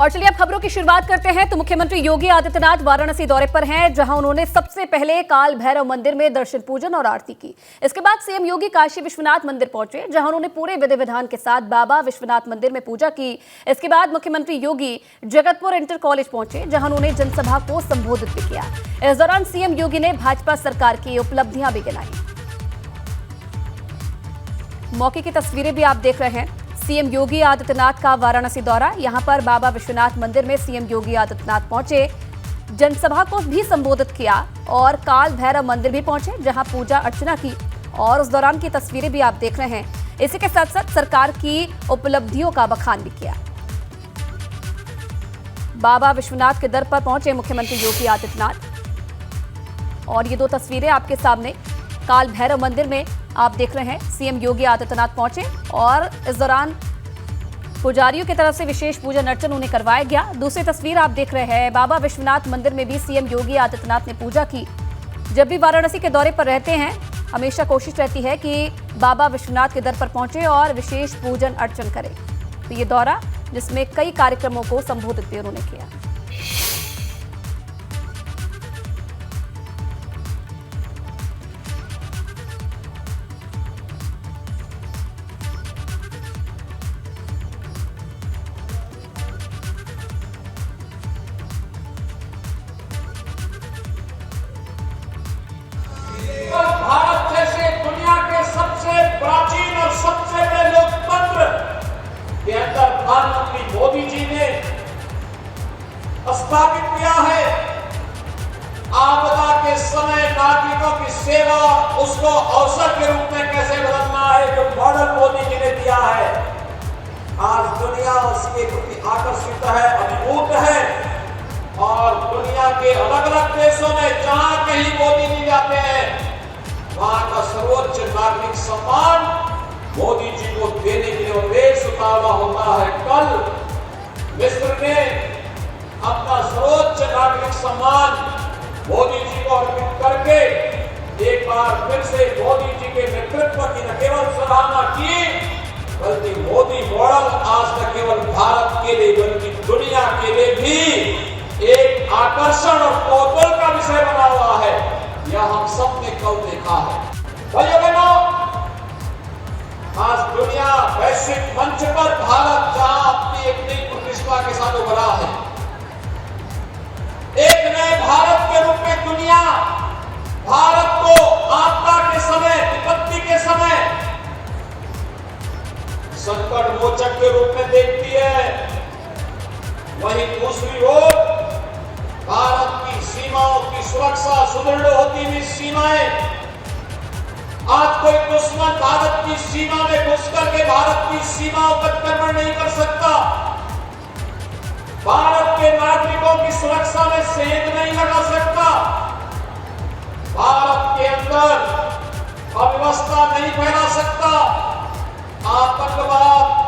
और चलिए अब खबरों की शुरुआत करते हैं। तो मुख्यमंत्री योगी आदित्यनाथ वाराणसी दौरे पर हैं, जहां उन्होंने सबसे पहले काल भैरव मंदिर में दर्शन पूजन और आरती की। इसके बाद सीएम योगी काशी विश्वनाथ मंदिर पहुंचे, जहां उन्होंने पूरे विधि विधान के साथ बाबा विश्वनाथ मंदिर में पूजा की। इसके बाद मुख्यमंत्री योगी जगतपुर इंटर कॉलेज पहुंचे, जहां उन्होंने जनसभा को संबोधित भी किया। इस दौरान सीएम योगी ने भाजपा सरकार की उपलब्धियां भी गिनाई। मौके की तस्वीरें भी आप देख रहे हैं। सीएम योगी आदित्यनाथ का वाराणसी दौरा, यहां पर बाबा विश्वनाथ मंदिर में सीएम योगी आदित्यनाथ पहुंचे, जनसभा को भी संबोधित किया और काल भैरव मंदिर भी पहुंचे, जहां पूजा अर्चना की। और उस दौरान की तस्वीरें भी आप देख रहे हैं। इसी के साथ साथ सरकार की उपलब्धियों का बखान भी किया। बाबा विश्वनाथ के दर पर पहुंचे मुख्यमंत्री योगी आदित्यनाथ। और ये दो तस्वीरें आपके सामने काल भैरव मंदिर में आप देख रहे हैं। सीएम योगी आदित्यनाथ पहुंचे और इस दौरान पुजारियों की तरफ से विशेष पूजन अर्चन उन्हें करवाया गया। दूसरी तस्वीर आप देख रहे हैं, बाबा विश्वनाथ मंदिर में भी सीएम योगी आदित्यनाथ ने पूजा की। जब भी वाराणसी के दौरे पर रहते हैं, हमेशा कोशिश रहती है कि बाबा विश्वनाथ के दर पर पहुंचे और विशेष पूजन अर्चन करें। तो ये दौरा जिसमें कई कार्यक्रमों को संबोधित भी उन्होंने किया। भारत जैसे दुनिया के सबसे प्राचीन और सबसे बड़े लोकतंत्र के अंदर प्रधानमंत्री मोदी जी ने स्थापित किया है। आपदा के समय नागरिकों की सेवा, उसको अवसर के रूप में कैसे बदलना है, जो मॉडल मोदी जी ने दिया है। आज दुनिया उसके प्रति आकर्षित है, अभिभूत है। और दुनिया के अलग अलग देशों में जहां कहीं मोदी जी जाते हैं, वहां का सर्वोच्च नागरिक सम्मान मोदी जी को देने के लिए देश उतारना होता है। कल मिस्र ने अपना सर्वोच्च नागरिक सम्मान मोदी जी को अर्पित करके एक बार फिर से मोदी जी के नेतृत्व की न केवल सराहना की, बल्कि मोदी मॉडल आज न केवल भारत के लिए बल्कि दुनिया के लिए भी एक आकर्षण और कौतूहल का विषय बना हुआ है। यह हम सब ने कल देखा है। भाइयों बहनों, आज दुनिया वैश्विक मंच पर भारत जहां अपनी एक नई प्रतिष्ठा के साथ उभरा है, एक नए भारत के रूप में दुनिया भारत को आपदा के समय, विपत्ति के समय संकट मोचक के रूप में देखती है। वहीं दूसरी ओर भारत की सीमाओं की सुरक्षा, सुदृढ़ होती हुई सीमाएं, आज कोई दुश्मन भारत की सीमा में घुस करके भारत की सीमाओं पर आक्रमण नहीं कर सकता। भारत के नागरिकों की सुरक्षा में सेंध नहीं लगा सकता। भारत के अंदर अव्यवस्था नहीं फैला सकता। आतंकवाद,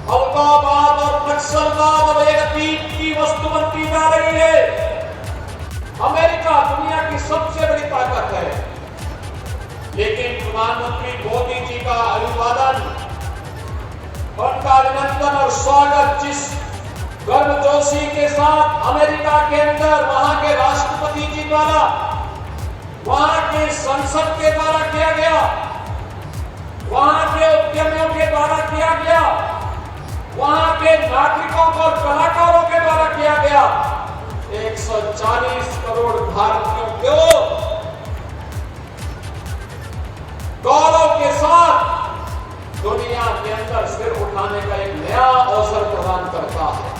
अलगाववाद और नक्सलवाद अब एक अतीत की वस्तु बनती जा रही है। अमेरिका दुनिया की सबसे बड़ी ताकत है, लेकिन प्रधानमंत्री मोदी जी का अभिवादन, उनका अभिनंदन और स्वागत जिस गर्मजोशी के साथ अमेरिका के अंदर वहां के राष्ट्रपति जी द्वारा, वहां के संसद के द्वारा किया गया, वहां के उद्यमियों के द्वारा किया गया, वहां के नागरिकों और कलाकारों के द्वारा किया गया, 140 करोड़ भारतीयों को गौरव के साथ दुनिया के अंदर सिर उठाने का एक नया अवसर प्रदान करता है।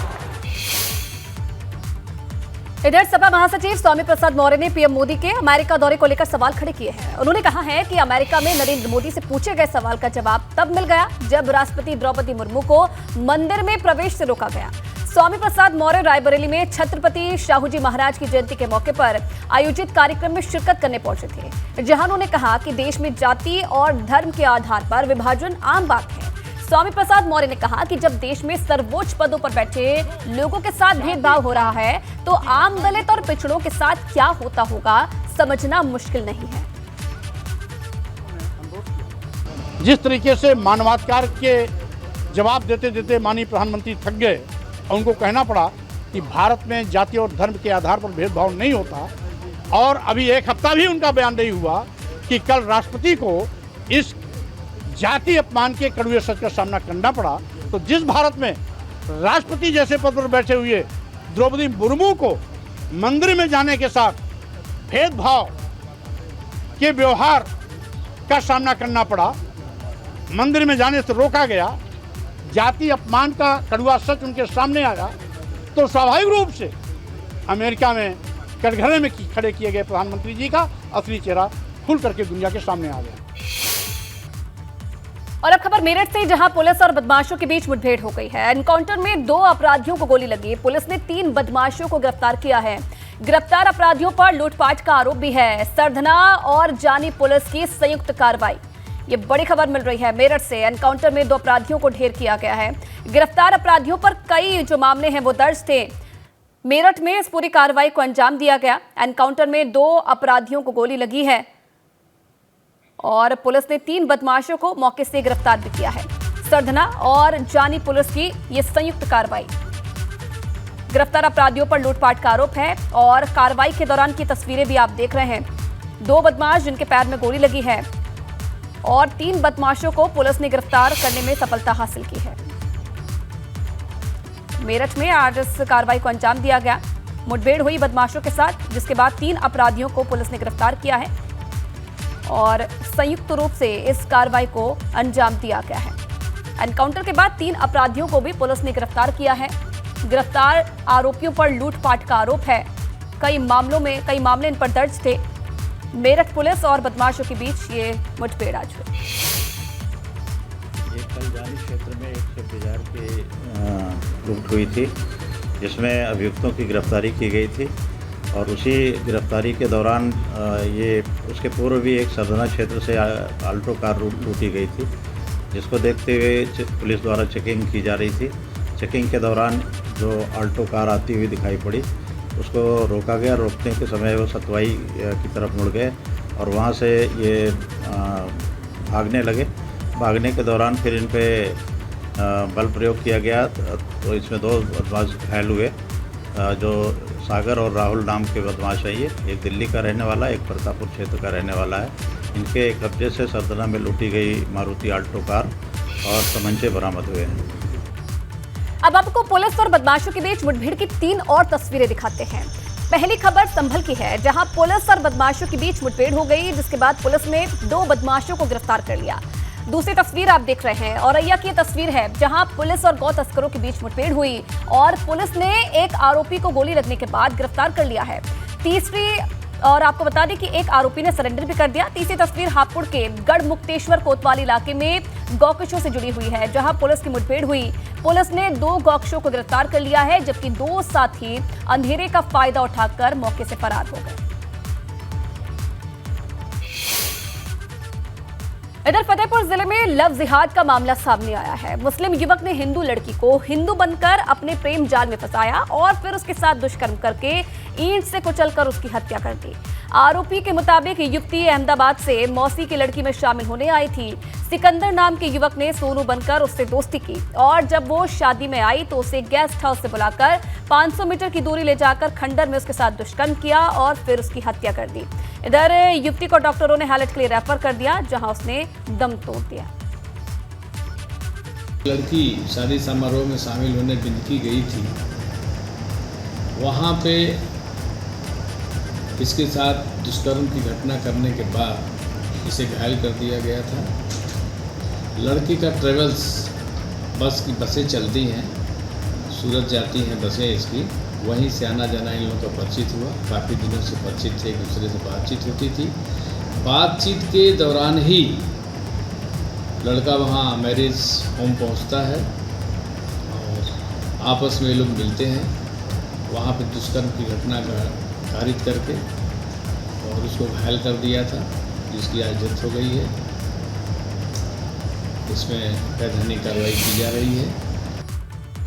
इधर सपा महासचिव स्वामी प्रसाद मौर्य ने पीएम मोदी के अमेरिका दौरे को लेकर सवाल खड़े किए हैं। उन्होंने कहा है कि अमेरिका में नरेंद्र मोदी से पूछे गए सवाल का जवाब तब मिल गया जब राष्ट्रपति द्रौपदी मुर्मू को मंदिर में प्रवेश से रोका गया। स्वामी प्रसाद मौर्य रायबरेली में छत्रपति शाहू जी महाराज की जयंती के मौके पर आयोजित कार्यक्रम में शिरकत करने पहुंचे थे, जहां उन्होंने कहा कि देश में जाति और धर्म के आधार पर विभाजन आम बात है। स्वामी प्रसाद मौर्य ने कहा कि जब देश में सर्वोच्च पदों पर बैठे लोगों के साथ भेदभाव हो रहा है, तो आम दलित और पिछड़ों के साथ क्या होता होगा समझना मुश्किल नहीं है। जिस तरीके से मानवाधिकार के जवाब देते देते माननीय प्रधानमंत्री थक गए, और उनको कहना पड़ा कि भारत में जाति और धर्म के आधार पर भेदभाव नहीं होता। और अभी एक हफ्ता भी उनका बयान नहीं हुआ कि कल राष्ट्रपति को इस जाति अपमान के कड़वे सच का सामना करना पड़ा। तो जिस भारत में राष्ट्रपति जैसे पद पर बैठे हुए द्रौपदी मुर्मू को मंदिर में जाने के साथ भेदभाव के व्यवहार का सामना करना पड़ा, मंदिर में जाने से रोका गया, जाति अपमान का कड़वा सच उनके सामने आया, तो स्वाभाविक रूप से अमेरिका में कटघरे में खड़े किए गए प्रधानमंत्री जी का असली चेहरा खुल करके दुनिया के सामने आ गया। और अब खबर मेरठ से, जहां पुलिस और बदमाशों के बीच मुठभेड़ हो गई है। एनकाउंटर में 2 अपराधियों को गोली लगी। पुलिस ने 3 बदमाशों को गिरफ्तार किया है। गिरफ्तार अपराधियों पर लूटपाट का आरोप भी है। सरधना और जानी पुलिस की संयुक्त कार्रवाई, ये बड़ी खबर मिल रही है मेरठ से। एनकाउंटर में 2 अपराधियों को ढेर किया गया है। गिरफ्तार अपराधियों पर कई जो मामले हैं वो दर्ज थे। मेरठ में इस पूरी कार्रवाई को अंजाम दिया गया। एनकाउंटर में 2 अपराधियों को गोली लगी है और पुलिस ने 3 बदमाशों को मौके से गिरफ्तार भी किया है। सरधना और जानी पुलिस की ये संयुक्त कार्रवाई। गिरफ्तार अपराधियों पर लूटपाट का आरोप है और कार्रवाई के दौरान की तस्वीरें भी आप देख रहे हैं। 2 बदमाश जिनके पैर में गोली लगी है और 3 बदमाशों को पुलिस ने गिरफ्तार करने में सफलता हासिल की है। मेरठ में आज इस कार्रवाई को अंजाम दिया गया। मुठभेड़ हुई बदमाशों के साथ, जिसके बाद 3 अपराधियों को पुलिस ने गिरफ्तार किया है और संयुक्त रूप से इस कार्रवाई को अंजाम दिया गया है। एनकाउंटर के बाद 3 अपराधियों को भी पुलिस ने गिरफ्तार किया है। गिरफ्तार आरोपियों पर लूटपाट का आरोप है। कई मामले इन पर दर्ज थे। मेरठ पुलिस और बदमाशों के बीच ये मुठभेड़ आज हुई। ये कल जानी क्षेत्र में एक शेयर बाजार की लूट हुई थी, जिसमें अभियुक्तों की गिरफ्तारी की गई थी और उसी गिरफ्तारी के दौरान ये उसके पूर्व भी एक सरधना क्षेत्र से आल्टो कार लूटी गई थी, जिसको देखते हुए पुलिस द्वारा चेकिंग की जा रही थी। चेकिंग के दौरान जो आल्टो कार आती हुई दिखाई पड़ी, उसको रोका गया। रोकने के समय वो सतवाई की तरफ मुड़ गए और वहाँ से ये भागने लगे। भागने के दौरान फिर इन पे बल प्रयोग किया गया, तो इसमें 2 बदमाश घायल हुए। जो सागर और राहुल नाम के बदमाश है, ये एक दिल्ली का रहने वाला, एक प्रतापपुर क्षेत्र का रहने वाला है। इनके कब्जे से सरधना में लूटी गई मारुति आल्टो कार और तमंचे बरामद हुए हैं। अब आपको पुलिस और बदमाशों के बीच मुठभेड़ की 3 और तस्वीरें दिखाते हैं। पहली खबर संभल की है, जहां पुलिस और बदमाशों के बीच मुठभेड़ हो गई, जिसके बाद पुलिस ने 2 बदमाशों को गिरफ्तार कर लिया। दूसरी तस्वीर आप देख रहे हैं औरैया की तस्वीर है, जहां पुलिस और गौ तस्करों के बीच मुठभेड़ हुई और पुलिस ने एक आरोपी को गोली लगने के बाद गिरफ्तार कर लिया है। तीसरी, और आपको बता दें कि एक आरोपी ने सरेंडर भी कर दिया। तीसरी तस्वीर हापुड़ के गढ़मुक्तेश्वर कोतवाली इलाके में गौकशों से जुड़ी हुई है, जहां पुलिस की मुठभेड़ हुई। पुलिस ने 2 गौकशों को गिरफ्तार कर लिया है, जबकि 2 साथी अंधेरे का फायदा उठाकर मौके से फरार हो गए। इधर फतेहपुर जिले में लव जिहाद का मामला सामने आया है। मुस्लिम युवक ने हिंदू लड़की को हिंदू बनकर अपने प्रेम जाल में फंसाया और फिर उसके साथ दुष्कर्म करके ईंट से कुचलकर उसकी हत्या कर दी। आरोपी के मुताबिक युवती अहमदाबाद से मौसी की लड़की में शामिल होने आई थी। सिकंदर नाम के युवक ने सोनू बनकर उससे दोस्ती की और जब वो शादी में आई तो उसे गेस्ट हाउस से बुलाकर 500 मीटर की दूरी ले जाकर खंडर में उसके साथ दुष्कर्म किया और फिर उसकी हत्या कर दी। इधर युवती को डॉक्टरों ने हालत के लिए रेफर कर दिया, जहां उसने दम तोड़ दिया। लड़की शादी समारोह में शामिल होने बिंदकी गई थी, वहाँ पे इसके साथ दुष्कर्म की घटना करने के बाद इसे घायल कर दिया गया था। लड़की का ट्रेवल्स बसें चलती हैं, सूरत जाती हैं बसें इसकी, वहीं से आना जाना इन लोगों का परिचित हुआ। काफ़ी दिनों से परिचित थे, एक दूसरे से बातचीत होती थी। बातचीत के दौरान ही लड़का वहाँ मैरिज होम पहुँचता है और आपस में लोग मिलते हैं। वहाँ पे दुष्कर्म की घटना कारित करके और उसको घायल कर दिया था, जिसकी आज डेथ हो गई है। इसमें वैधानिक कार्रवाई की जा रही है।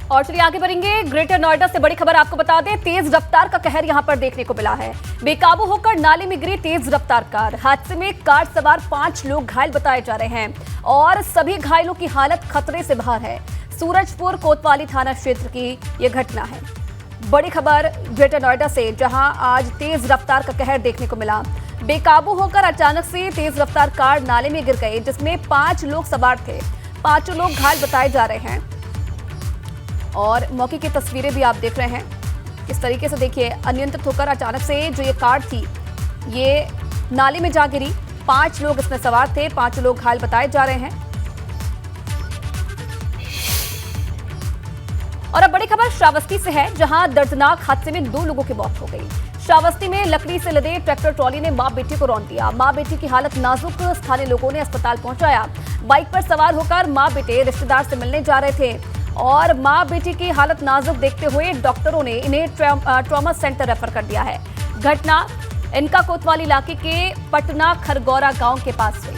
और चलिए आगे बढ़ेंगे। ग्रेटर नोएडा से बड़ी खबर आपको बता दें, तेज रफ्तार का कहर यहां पर देखने को मिला है। बेकाबू होकर नाले में गिरी तेज रफ्तार कार। हादसे में कार सवार 5 लोग घायल बताए जा रहे हैं और सभी घायलों की हालत खतरे से बाहर है। सूरजपुर कोतवाली थाना क्षेत्र की ये घटना है। बड़ी खबर ग्रेटर नोएडा से, जहां आज तेज रफ्तार का कहर देखने को मिला। बेकाबू होकर अचानक से तेज रफ्तार कार नाले में गिर गई, जिसमें 5 लोग सवार थे। 5 लोग घायल बताए जा रहे हैं और मौके की तस्वीरें भी आप देख रहे हैं। इस तरीके से देखिए, अनियंत्रित होकर अचानक से जो ये कार थी ये नाले में जा गिरी। 5 लोग इसमें सवार थे, 5 लोग घायल बताए जा रहे हैं। और अब बड़ी खबर श्रावस्ती से है, जहां दर्दनाक हादसे में 2 लोगों की मौत हो गई। श्रावस्ती में लकड़ी से लदे ट्रैक्टर ट्रॉली ने मां बेटी को रौंद दिया। मां बेटी की हालत नाजुक, स्थानीय लोगों ने अस्पताल पहुंचाया। बाइक पर सवार होकर मां बेटे रिश्तेदार से मिलने जा रहे थे और मां बेटी की हालत नाजुक देखते हुए डॉक्टरों ने इन्हें ट्रॉमा सेंटर रेफर कर दिया है। घटना इनका कोतवाली इलाके के पटना खरगौरा गांव के पास हुई।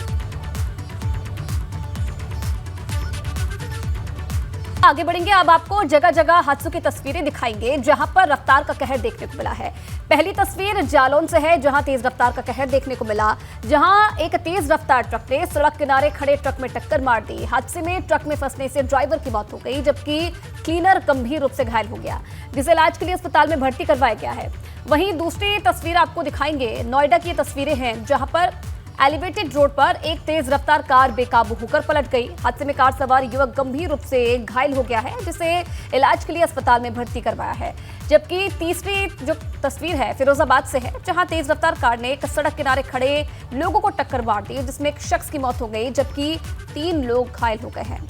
आगे बढ़ेंगे, अब आपको जगह जगह हादसों की तस्वीरें दिखाएंगे जहां पर रफ्तार का कहर देखने को मिला है। पहली तस्वीर जालौन से है, जहां तेज रफ्तार का कहर देखने को मिला, जहां एक तेज रफ्तार ट्रक ने सड़क किनारे खड़े ट्रक में टक्कर मार दी। हादसे में ट्रक में फंसने से ड्राइवर की मौत हो गई, जबकि क्लीनर गंभीर रूप से घायल हो गया, जिसे इलाज के लिए अस्पताल में भर्ती करवाया गया है। वहीं दूसरी तस्वीर आपको दिखाएंगे, नोएडा की तस्वीरें हैं, जहां पर एलिवेटेड रोड पर एक तेज रफ्तार कार बेकाबू होकर पलट गई। हादसे में कार सवार युवक गंभीर रूप से घायल हो गया है, जिसे इलाज के लिए अस्पताल में भर्ती करवाया है। जबकि तीसरी जो तस्वीर है फिरोजाबाद से है, जहां तेज रफ्तार कार ने एक सड़क किनारे खड़े लोगों को टक्कर मार दी, जिसमें एक शख्स की मौत हो गई, जबकि 3 लोग घायल हो गए हैं।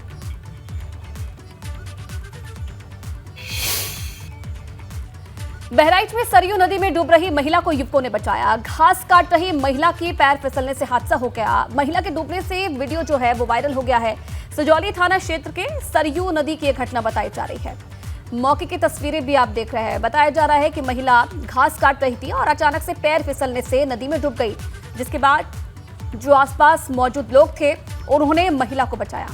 बहराइच में सरयू नदी में डूब रही महिला को युवकों ने बचाया। घास काट रही महिला की पैर फिसलने से हादसा हो गया। महिला के डूबने से वीडियो जो है वो वायरल हो गया है। सजौली थाना क्षेत्र के सरयू नदी की यह घटना बताई जा रही है। मौके की तस्वीरें भी आप देख रहे हैं। बताया जा रहा है कि महिला घास काट रही थी और अचानक से पैर फिसलने से नदी में डूब गई, जिसके बाद जो आसपास मौजूद लोग थे उन्होंने महिला को बचाया।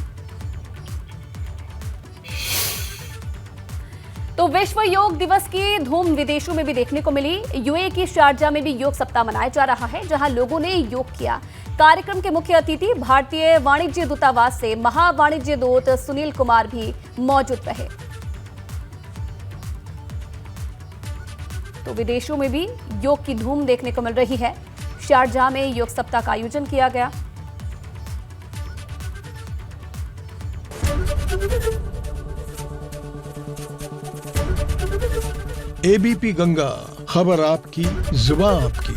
तो विश्व योग दिवस की धूम विदेशों में भी देखने को मिली। यूएई की शारजा में भी योग सप्ताह मनाया जा रहा है, जहां लोगों ने योग किया। कार्यक्रम के मुख्य अतिथि भारतीय वाणिज्य दूतावास से महावाणिज्य दूत सुनील कुमार भी मौजूद रहे। तो विदेशों में भी योग की धूम देखने को मिल रही है। शारजा में योग सप्ताह का आयोजन किया गया। एबीपी गंगा, खबर आपकी, जुबान आपकी।